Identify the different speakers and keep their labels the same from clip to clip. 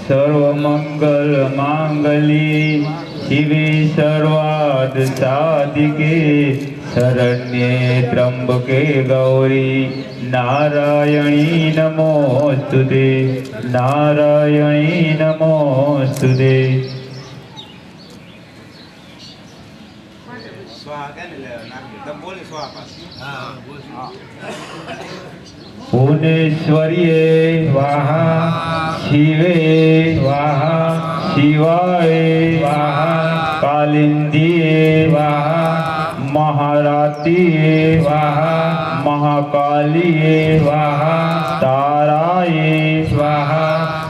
Speaker 1: सर्वमंगल मांगल्ये शिवे सर्वार्थ साधिके शरण्ये त्र्यंबके गौरी नारायणी नमोस्तुते नारायणी नमोस्तुते। भुवनेश्वर्ये स्वाहा शिवे स्वाहा शिवाय स्वाहा कालिंदिये स्वाहा महारात्रिये स्वाहा महाकालिये स्वाहा ताराये स्वाहा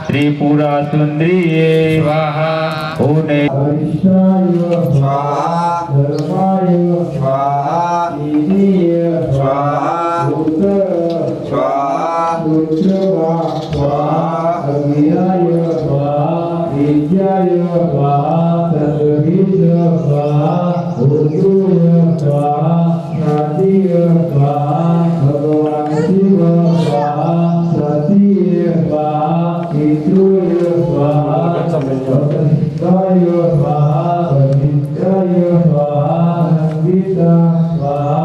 Speaker 1: त्रिपुरा सुंदरिये स्वाहा भुवनेश्वर्ये स्वाहा धर्माय स्वाहा ईदीय स्वाहा स्वाहा अग्नियाय स्वाहा विद्याय स्वाहा सर्वभीज स्वाहा ऊर्ध्वय स्वाहा शांतिय स्वाहा भगवान शिव स्वाहा सतीय स्वाहा पितृय स्वाहा भगवाय स्वाहा विद्याय स्वाहा संगीता स्वाहा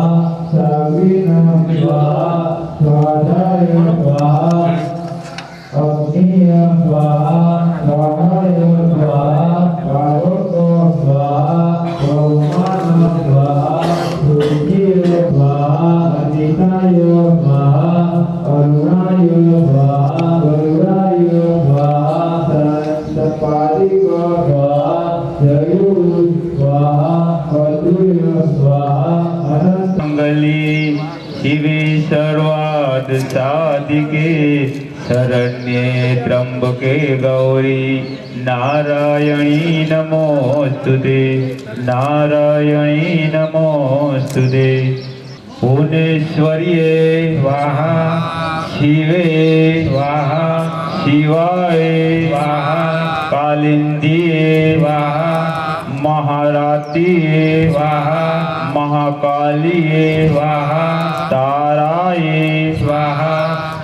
Speaker 1: साविना स्वाहा स्वाधाय स्वाहा अग्निय स्वाहा स्वाहाय स्वाहा पार्वतो स्वाहा भगवान स्वाहा सूर्य स्वाहा अनिताय स्वाहा अरुणाय स्वाहा गरुडाय स्वाहा सपालिक स्वाहा जयुः स्वाहा अद्वय स्वाहा अनंत मंगली शिवे सर्वार्थ साधिके शरण्ये त्र्यंबके गौरी नारायणी नमोस्तुते नारायणी नमोस्तुते। भुवनेश्वर्ये स्वाहा शिवे स्वाहा शिवाय स्वाहा कालिंदिये स्वाहा महारात्रिये स्वाहा महाकालिये स्वाहा ताराये स्वाहा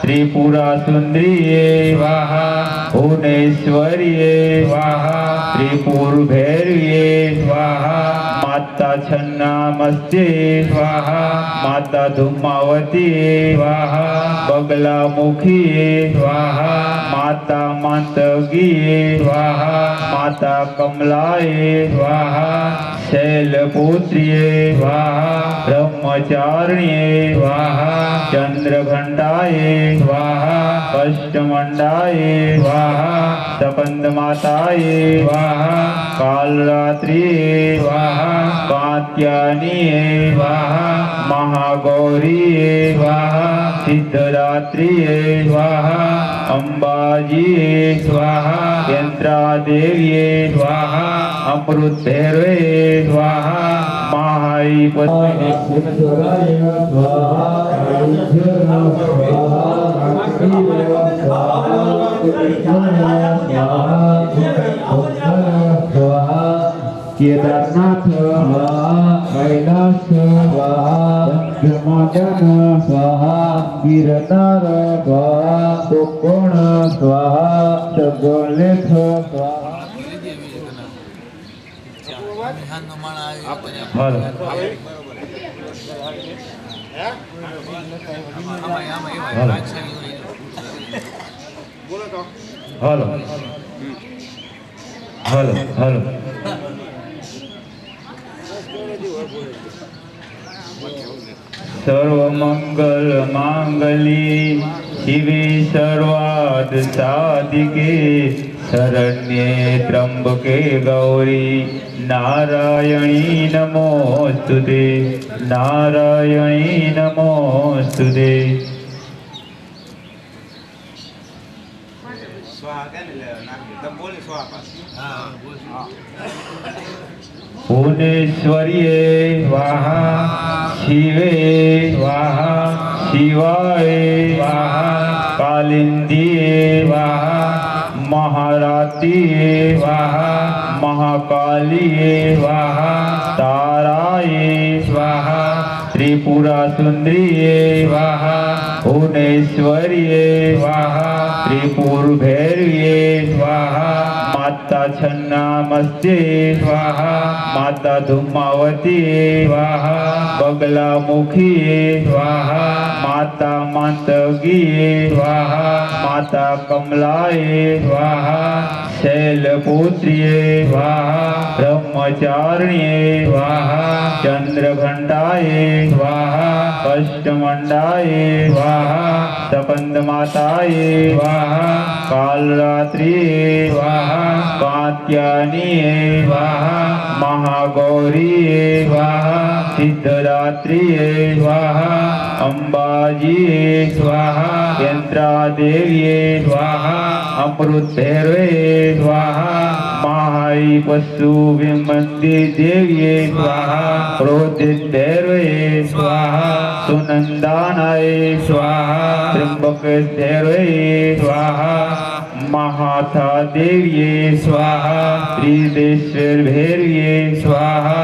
Speaker 1: त्रिपुरा सुंदरिये स्वाहा भुवनेश्वर्ये स्वाहा त्रिपुरभैरव्ये स्वाहा माता छन्नामस्ते स्वाहा माता धूमावती स्वाहा बगलामुखी स्वाहा माता मातंगी स्वाहा माता कमलाय स्वाहा शैलपुत्री स्वाहा ब्रह्मचारिण्ये स्वाहा चंद्रघंटाय स्वाहा अष्टमंडाय स्वाहा स्कंदमाताय स्वाहा कालरात्रिये स्वाहा कात्यायनीये स्वाहा महागौरीये स्वाहा सिद्धरात्रिये स्वाहा अंबाजीये स्वाहा यंत्रादेव्ये स्वाहा अमृतभैरवे स्वाहा महाईपतये स्वाहा केदारनाथ स्वाहा कैलास स्वाहा जमादन स्वाहा गिरनार स्वाहा कोकोण स्वाहा सगलेथ स्वाहा। हेलो हेलो हेलो सर्वमंगल मांगल्ये शिवे सर्वार्थ साधिके शरण्ये त्र्यंबके गौरी नारायणी नमोस्तुते नारायणी नमोस्तुते। भुवनेश्वर्ये स्वाहा शिवे स्वाहा शिवाय स्वाहा कालिंदिये स्वाहा महारात्रिये स्वाहा महाकालिये स्वाहा ताराये स्वाहा त्रिपुरा सुंदरिये स्वाहा भुवनेश्वरिये स्वाहा त्रिपुर भैरविये स्वाहा माता छन्नामस्ते स्वाहा माता धूमावती स्वाहा बगलामुखी स्वाहा माता मातंगी स्वाहा माता कमलाये स्वाहा शैलपुत्री स्वाहा ब्रह्मचारिण्ये स्वाहा चंद्रघंटाये स्वाहा अष्टमंडाये स्वाहा स्कंदमाताये स्वाहा कालरात्रिये स्वाहा कात्यायनिये स्वाहा महागौरिये स्वाहा सिद्धरात्रिये स्वाहा अंबाजिये स्वाहा यंत्रादेविये स्वाहा अमृत भैरवे स्वाहा महाई पशु विमंदी देविये स्वाहा क्रोधित भैरवे स्वाहा सुनंदानाय स्वाहा त्र्यंबक भैरवे स्वाहा महाथा देविये स्वाहा त्रिदेश्वर भैरविये स्वाहा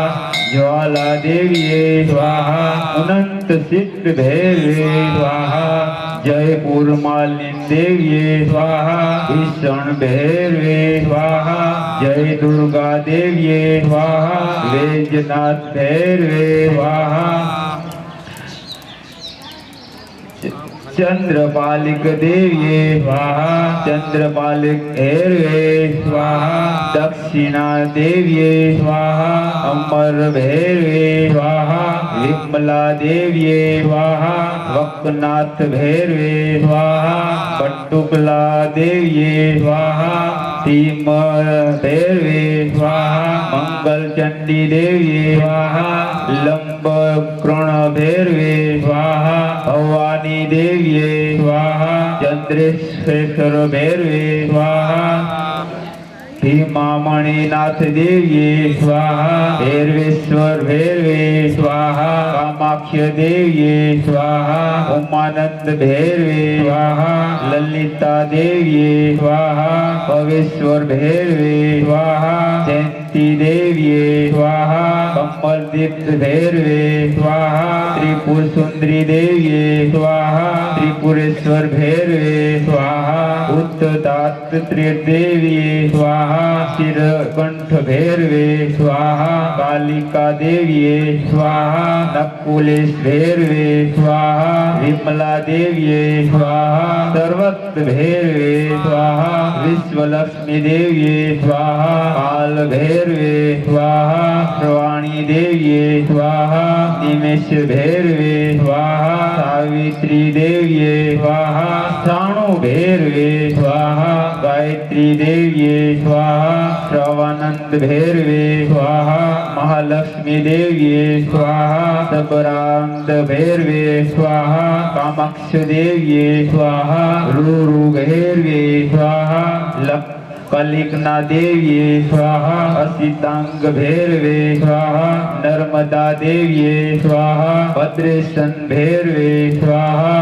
Speaker 1: ज्वाला देविये स्वाहा अनंत सिद्ध भैरवे स्वाहा जयपुर मालिनी देविये स्वाहा भीषण भैरवे स्वाहा जय दुर्गा देविये स्वाहा वैजनाथ भैरवे स्वाहा चंद्रपालिक देविये स्वाहा चंद्रपालिक भैरवे स्वाहा दक्षिणा देविये स्वाहा अमर भैरवे स्वाहा विमला देविये स्वाहा वकनाथ भैरवे स्वाहा पट्टुकला देविये स्वाहा तीम भैरवे स्वाहा मंगल चंडी देविये स्वाहा लंब कृण भैरवे स्वाहा भवानी देविये स्वाहा चंद्रेश्वर भैरवे स्वाहा भीमामणिनाथ देविये स्वाहा भैरवेश्वर भैरवे स्वाहा कामाख्य देविये स्वाहा उमानंद भैरवे स्वाहा ललिता देविये स्वाहा भवेश्वर भैरवे स्वाहा जयंती देविये स्वाहा कमलदीप्त भैरवे स्वाहा त्रिपुर सुंदरी देविये स्वाहा त्रिपुरेश्वर भैरवे स्वाहा उत्तदात्रेय देविये स्वाहा शिरकंठ भैरवे स्वाहा कालिका देविये स्वाहा नकुलेश भैरवे स्वाहा विमला देविये स्वाहा सर्वत्र भैरवे स्वाहा विश्वलक्ष्मी देविये स्वाहा काल भैरवे स्वाहा श्रवाणी देविये स्वाहा निमेश भैरवे स्वाहा सावित्री देविये स्वाहा साणु भैरवे स्वाहा गायत्री देविये स्वाहा श्रवानंद भैरवे स्वाहा महालक्ष्मी देविये स्वाहा सबरांत भैरवे स्वाहा कामाक्ष देविये स्वाहा रूरु भैरवे स्वाहा कलिकना देविये स्वाहा असितांग भैरवे स्वाहा नर्मदा देविये स्वाहा भद्रेशन भैरवे स्वाहा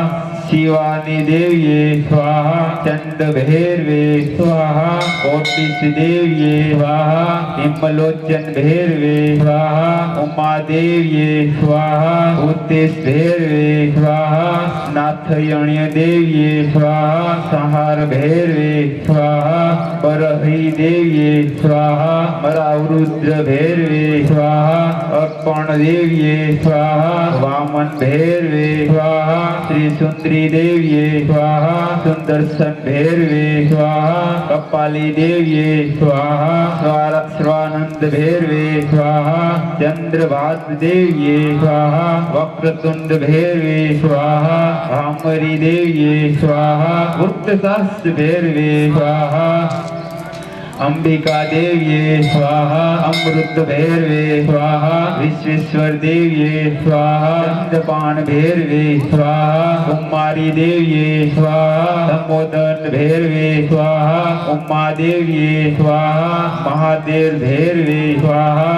Speaker 1: शिवानी देविये स्वाहा चंद भैरवे स्वाहा कोटिश देविये स्वाहा हिमलोचन भैरवे स्वाहा उमा देविये स्वाहा भूतेश भैरवे स्वाहा नाथयण्य देविये स्वाहा संहार भैरवे स्वाहा बरही देविये स्वाहा मरावरुद्र भैरवे स्वाहा अर्पण देविये स्वाहा वामन भैरवे स्वाहा श्री सुंदरी देविये स्वाहा सुदर्शन भैरवे स्वाहा कपाली देविये स्वाहा स्वानंद भैरवे स्वाहा चंद्रभात देविये स्वाहा वक्रतुंड भैरवे स्वाहा भामरी देविये स्वाहा गुप्तशास्त्र भैरवे स्वाहा अंबिका देविये स्वाहा अमृत भैरवे स्वाहा विश्वेश्वर देविये स्वाहा चंद्रपान भैरवे स्वाहा कुमारी देविये स्वाहा संबोधन भैरवे स्वाहा उमा देविये स्वाहा महादेव भैरवे स्वाहा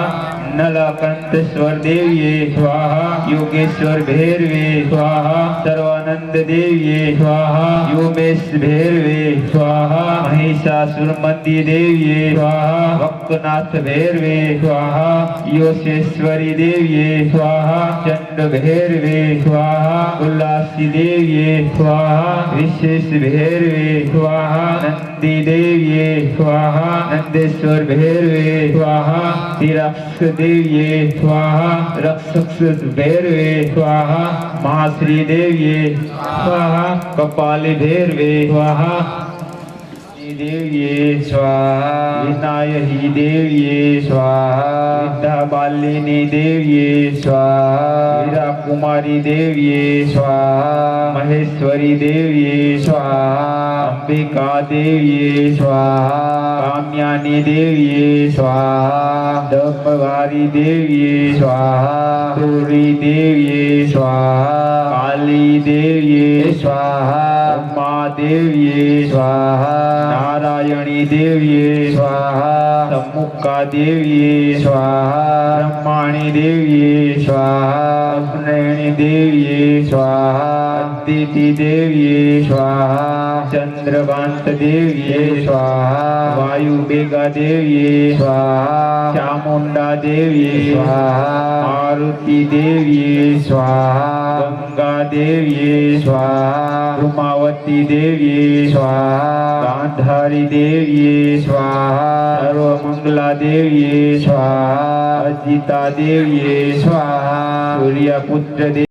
Speaker 1: नलकंतेश्वर देविये स्वाहा योगेश्वर भैरवे स्वाहा सर्वानंद देविये स्वाहा योमेश भैरवे स्वाहा महिषासुरमर्दिनी देव्ये स्वाहा वक्रनाथ भैरवे स्वाहा योगेश्वरी देव्ये स्वाहा चंड भैरवे स्वाहा उल्लासी देव्ये स्वाहा विशेष भैरवे स्वाहा नंदी देव्ये स्वाहा नंदेश्वर भैरवे स्वाहा तिरक्ष देव्ये स्वाहा रक्षक भैरवे स्वाहा महाश्री देव्ये स्वाहा कपाली भैरवे स्वाहा देव्ये स्वाहा विनायकी देव्ये स्वाहा विद्याबालिनी देव्ये स्वाहा वीरा कुमारी देव्ये स्वाहा महेश्वरी देव्ये स्वाहा अंबिका देव्ये स्वाहा काम्यानी देव्ये स्वाहा दंबवारी देव्ये स्वाहा सूरी देव्ये स्वाहा काली देव्ये स्वाहा उमा देव्ये स्वाहा नारायणी देव्ये स्वाहा सम्मुखा देव्ये स्वाहा ब्रह्माणी देव्ये स्वाहा अग्रणी देव्ये स्वाहा अदिति देव्ये स्वाहा चंद्रकांत देव्ये स्वाहा वायुबेगा देव्ये स्वाहा चामुंडा देव्ये स्वाहा मारुति देव्ये स्वाहा गंगा देव्ये स्वाहा उमावती देव्ये स्वाहा गांधारी देव्ये स्वाहा सर्वमंगला देव्ये स्वाहा अजिता देव्ये स्वाहा सूर्यपुत्र